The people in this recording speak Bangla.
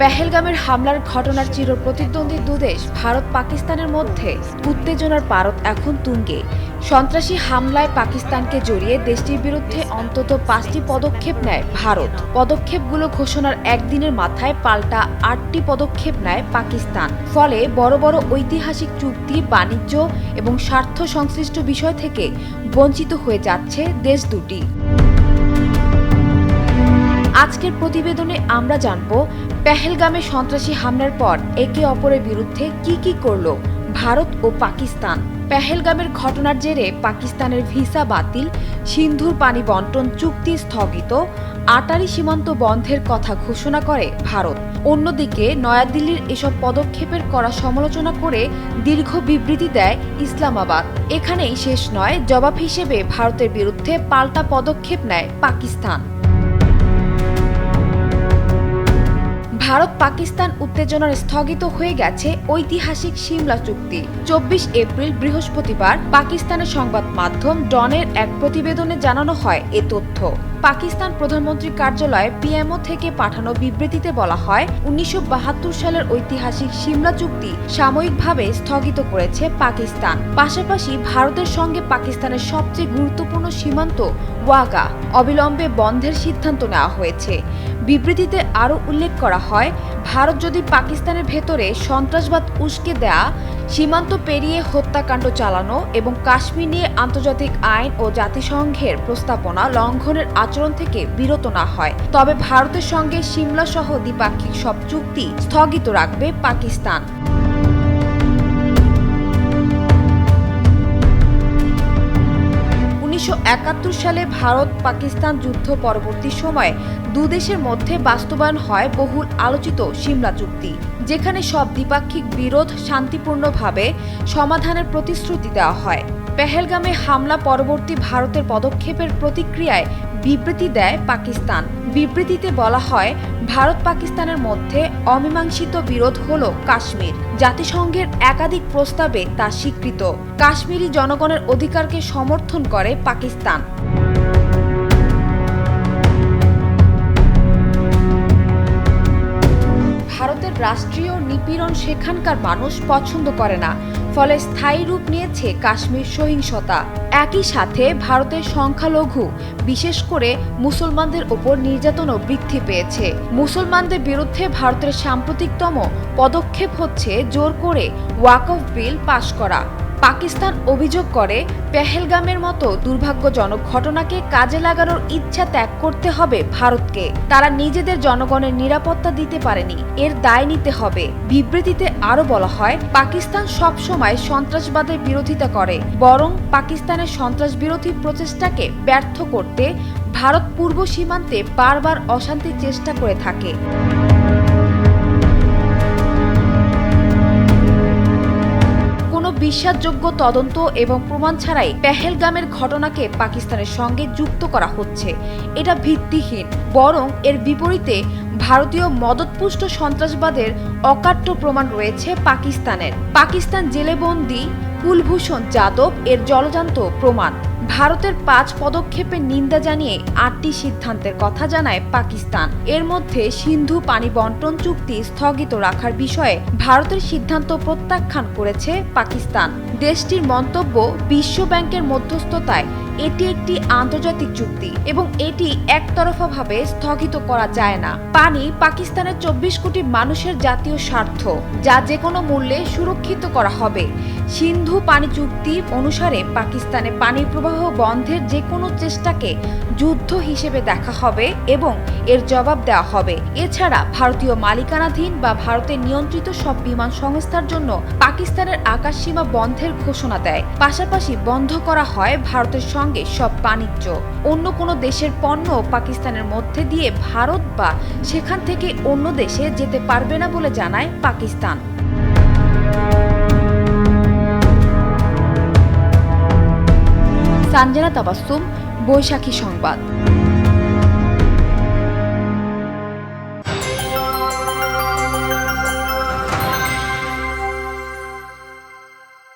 পেহেলগামের হামলার ঘটনার চিরপ্রতিদ্বন্দ্বী দুদেশ ভারত পাকিস্তানের মধ্যে উত্তেজনার পারদ এখন তুঙ্গে। সন্ত্রাসী হামলায় পাকিস্তানকে জড়িয়ে দেশটির বিরুদ্ধে অন্তত 5টি পদক্ষেপ নেয় ভারত। পদক্ষেপগুলো ঘোষণার একদিনের মাথায় পাল্টা 8টি পদক্ষেপ নেয় পাকিস্তান। ফলে বড় বড় ঐতিহাসিক চুক্তি, বাণিজ্য এবং স্বার্থ সংশ্লিষ্ট বিষয় থেকে বঞ্চিত হয়ে যাচ্ছে দেশ দুটি। আজকের প্রতিবেদনে আমরা জানব পেহেলগামে সন্ত্রাসী হামলার পর একে অপরের বিরুদ্ধে কি করল ভারত ও পাকিস্তান। পেহেলগামের ঘটনার জেরে পাকিস্তানের ভিসা বাতিল, সিন্ধুর পানি বন্টন চুক্তি স্থগিত, আটারি সীমান্ত বন্ধের কথা ঘোষণা করে ভারত। অন্যদিকে নয়াদিল্লির এসব পদক্ষেপের কড়া সমালোচনা করে দীর্ঘ বিবৃতি দেয় ইসলামাবাদ। এখানেই শেষ নয়, জবাব হিসেবে ভারতের বিরুদ্ধে পাল্টা পদক্ষেপ নেয় পাকিস্তান। ভারত পাকিস্তান উত্তেজনার স্থগিত হয়ে গেছে ঐতিহাসিক সিমলা চুক্তি। 24 এপ্রিল বৃহস্পতিবার পাকিস্তানের সংবাদ মাধ্যম ডনের এক প্রতিবেদনে জানানো হয় এ তথ্য। পাকিস্তান প্রধানমন্ত্রী কার্যালয় পিএমও থেকে পাঠানো বিবৃতিতে বলা হয়, 1972 সালের ঐতিহাসিক সিমলা চুক্তি সাময়িকভাবে স্থগিত করেছে পাকিস্তান। পাশাপাশি ভারতের সঙ্গে পাকিস্তানের সবচেয়ে গুরুত্বপূর্ণ সীমান্ত ওয়াগা অবিলম্বে বন্ধের সিদ্ধান্ত নেওয়া হয়েছে। বিবৃতিতে আরও উল্লেখ করা হয়, ভারত যদি পাকিস্তানের ভেতরে সন্ত্রাসবাদ উস্কে দেয়া, সীমান্ত পেরিয়ে হত্যাকাণ্ড চালানো এবং কাশ্মীর নিয়ে আন্তর্জাতিক আইন ও জাতিসংঘের প্রস্তাবনা লঙ্ঘনের আচরণ থেকে বিরত না হয়, তবে ভারতের সঙ্গে সিমলা সহ দ্বিপাক্ষিক সব চুক্তি স্থগিত রাখবে পাকিস্তান। 1971 সালে ভারত পাকিস্তান যুদ্ধ পরবর্তী সময়ে দুদেশের মধ্যে বাস্তবায়ন হয় বহুল আলোচিত সিমলা চুক্তি, যেখানে সব দ্বিপাক্ষিক বিরোধ শান্তিপূর্ণভাবে সমাধানের প্রতিশ্রুতি দেওয়া হয়। পেহেলগামে হামলা পরবর্তী ভারতের পদক্ষেপের প্রতিক্রিয়ায় বিবৃতি দেয় পাকিস্তান। বিবৃতিতে বলা হয়, ভারত পাকিস্তানের মধ্যে অমীমাংসিত বিরোধ হল কাশ্মীর। জাতিসংঘের একাধিক প্রস্তাবে তা স্বীকৃত। কাশ্মীরি জনগণের অধিকারকে সমর্থন করে পাকিস্তান। ভারতের রাষ্ট্রীয় নিপীড়ন সেখানকার মানুষ পছন্দ করে না, ফলে স্থায়ী রূপ নিয়েছে কাশ্মীর সহিংসতা। একই সাথে ভারতের সংখ্যালঘু, বিশেষ করে মুসলমানদের ওপর নির্যাতনও বৃদ্ধি পেয়েছে। মুসলমানদের বিরুদ্ধে ভারতের সাম্প্রতিকতম পদক্ষেপ হচ্ছে জোর করে ওয়াকফ বিল পাশ করা। পাকিস্তান অভিযোগ করে, পেহেলগামের মতো দুর্ভাগ্যজনক ঘটনাকে কাজে লাগানোর ইচ্ছা ত্যাগ করতে হবে ভারতকে। তারা নিজেদের জনগণের নিরাপত্তা দিতে পারেনি, এর দায় নিতে হবে। বিবৃতিতে আরও বলা হয়, পাকিস্তান সবসময় সন্ত্রাসবাদের বিরোধিতা করে, বরং পাকিস্তানের সন্ত্রাস বিরোধী প্রচেষ্টাকে ব্যর্থ করতে ভারত পূর্ব সীমান্তে বারবার অশান্তির চেষ্টা করে থাকে। বিশ্বাসযোগ্য তদন্ত এবং প্রমাণ ছাড়াই পেহেলগামের ঘটনাকে পাকিস্তানের সঙ্গে যুক্ত করা হচ্ছে, এটা ভিত্তিহীন। বরং এর বিপরীতে ভারতীয় মদতপুষ্ট সন্ত্রাসবাদের অকাট্য প্রমাণ রয়েছে পাকিস্তানের। পাকিস্তান জেলে বন্দী কুলভূষণ যাদব এর জলজান্ত প্রমাণ। ভারতের 5 পদক্ষেপের নিন্দা জানিয়ে 8টি সিদ্ধান্তের কথা জানায় পাকিস্তান। এর মধ্যে সিন্ধু পানি বন্টন চুক্তি স্থগিত রাখার বিষয়ে ভারতের সিদ্ধান্ত প্রত্যাখ্যান করেছে পাকিস্তান। দেশটির মন্তব্য, বিশ্ব ব্যাংকের মধ্যস্থতায় এটি একটি আন্তর্জাতিক চুক্তি এবং এটি একতরফাভাবে স্থগিত করা যায় না। পানি পাকিস্তানের 24 কোটি মানুষের জাতীয় স্বার্থ, যা যে কোনো মূল্যে সুরক্ষিত করা হবে। সিন্ধু পানি চুক্তি অনুসারে পাকিস্তানে পানির প্রবাহ বন্ধের যে কোনো চেষ্টাকে যুদ্ধ হিসেবে দেখা হবে এবং এর জবাব দেওয়া হবে। এছাড়া ভারতীয় মালিকানাধীন বা ভারতের নিয়ন্ত্রিত সব বিমান সংস্থার জন্য পাকিস্তানের আকাশসীমা বন্ধের ঘোষণা দেয়। পাশাপাশি বন্ধ করা হয় ভারতের সঙ্গে সব বাণিজ্য। অন্য কোনো দেশের পণ্য পাকিস্তানের মধ্যে দিয়ে ভারত বা সেখান থেকে অন্য দেশে যেতে পারবে না বলে জানায় পাকিস্তান। সানজানা তাবাসসুম, বৈশাখী সংবাদ।